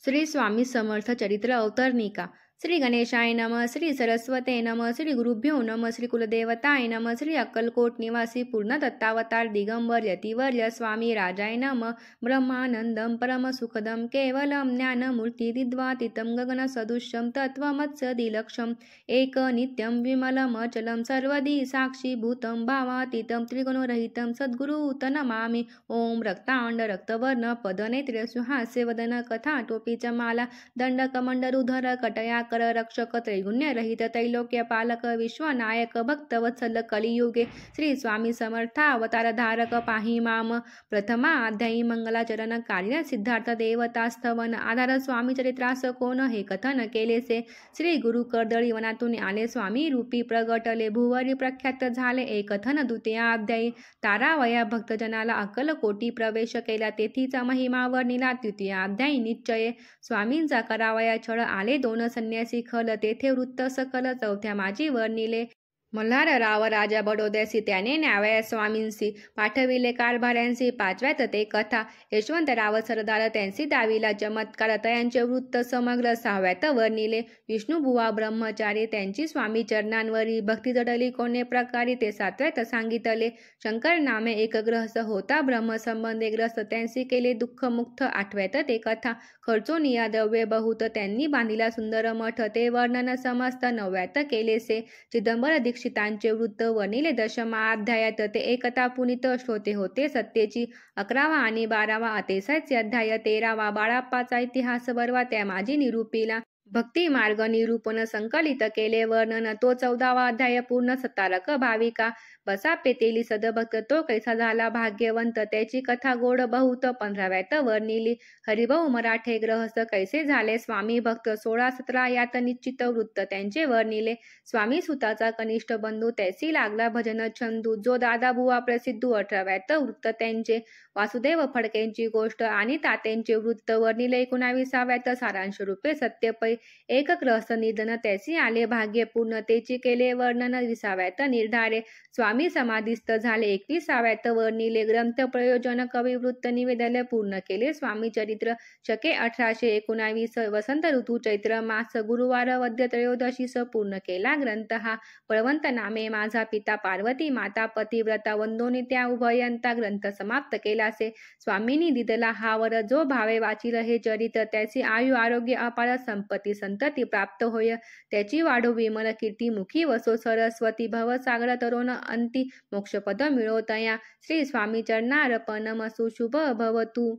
श्री स्वामी समर्थ चरित्र अवतरणिका। श्री गणेशाय नमः, श्री सरस्वते नमः, श्री गुरुभ्यो नमः, श्री कुलदेवताय नमः, श्री अक्कलकोट निवासी पूर्ण दत्तावतार दिगंबर यतिवर्य स्वामी राजाय नमः। ब्रह्मानंदम परम सुखदम केवलम ज्ञानमूर्तिदिद्वातीतं गगन सदृशं तत्त्वमत्सदिलक्षम एक नित्यं विमलम अचलं सर्वदी साक्षीभूतं भावातीतं त्रिगुणरहितं सद्गुरुत नमामि। ओम रक्तांड रक्तवर्ण पदनेत्र सुहास्यवदन कथा टोपी चमाला दंडकमंडलुधर कटया कर रक्षक त्रैगुण्य रहित त्रैलोक्य पालक विश्वनायक भक्तवत्सल कलियुगे श्री स्वामी समर्थ अवतार धारक पाही माम। प्रथमा अध्यायी मंगलाचरण कार्य सिद्धार्थ देवतास्तवन आधार स्वामी चरित्रास कोण हे कथन केलेसे। श्री गुरु कर्दळी वनातून आले स्वामी रूपी प्रगटले भुवरी प्रख्यात झाले एक कथन। द्वितीय अध्यायी तारावया भक्तजनाला अक्कलकोटी प्रवेश केला तेथीचा महिमा वर्णिला। तृतीय अध्यायी निश्चये स्वामींचा करावया छळ आले दोन संन्यासी खल तेथे वृत्त सकल। चौथ्या माझी वर्णिले मल्हार राव राजा बडोद्यासी त्याने न्यावया स्वामींसी पाठविले कारभाऱ्यांसी। पाचव्यात ते कथा यशवंतराव सरदार त्यांसी दाविला चमत्कार तयांचे वृत्त समग्र। सहाव्यात वर्णिले विष्णुबुवा ब्रह्मचारी त्यांची स्वामी चरणांवरी भक्ती जडली कोणे प्रकारे ते सातव्यात सांगितले। शंकर नामे एक ग्रहस्थ होता ब्रह्मसंबंधे ग्रस्त त्यांसी केले दुःख मुक्त। आठव्यात ते कथा खर्चोनिया द्रव्य बहुत त्यांनी बांधिला सुंदर मठ ते वर्णन समस्त। नवव्यात केलेसे चिदंबर दीक्षितांचे वृत्त वर्णिले। दशमाध्यायात ते एकता पुनित श्रोते होते सत्तेची। 11वा आणि 12वा अतिशयचे अध्याय। 13वा बाळाप्पाचा इतिहास बरवा त्या माझी निरूपिला भक्ती मार्ग निरूपण संकलित केले वर्णन तो। 14वा अध्याय पूर्ण सतारक भाविका बसा पेतेली सदभक्त तो कैसा झाला भाग्यवंत त्याची कथा गोड बहुत। 15व्यात वर्णिली हरिभाऊ मराठे ग्रहस्थ कैसे झाले स्वामी भक्त। 16-17 यात निश्चित वृत्त त्यांचे वर्णिले। स्वामी सुताचा कनिष्ठ बंधू त्यासी लागला भजन छंदू जो दादा बुवा प्रसिद्धू। 18व्यात वृत्त त्यांचे वासुदेव फडकेंची गोष्ट आणि तात्यांचे वृत्त वर्णिले। 19व्यात सारांश रूपे सत्यपै एक ग्रहस्थ निधन त्यासी आले भाग्य पूर्णतेची केले वर्णन। 20व्यात निर्धारे स्वामी समाधिस्थ झाले। 21व्यात वर्णिले ग्रंथ प्रयोजन कविवृत्त निवेदन पूर्ण केले। स्वामी चरित्र शके 1819 वसंत ऋतू चैत्र मास गुरुवार वद्य त्रयोदशीस पूर्ण केला ग्रंथ हा। बळवंत नामे माझा पिता पार्वती माता पतिव्रता वंदोनी त्या उभयंता ग्रंथ समाप्त केलासे। स्वामींनी दिदला हा वर जो भावे वाचिल हे चरित त्याची आयु आरोग्य अपार संपत्ती संतती प्राप्त होय त्याची वाढो विमल कीर्ती मुखी वसो सरस्वती भवसागर तरोन अंती मोक्षपद मिळो तया। श्री स्वामी चरणार्पणमस्तु शुभ भवतु।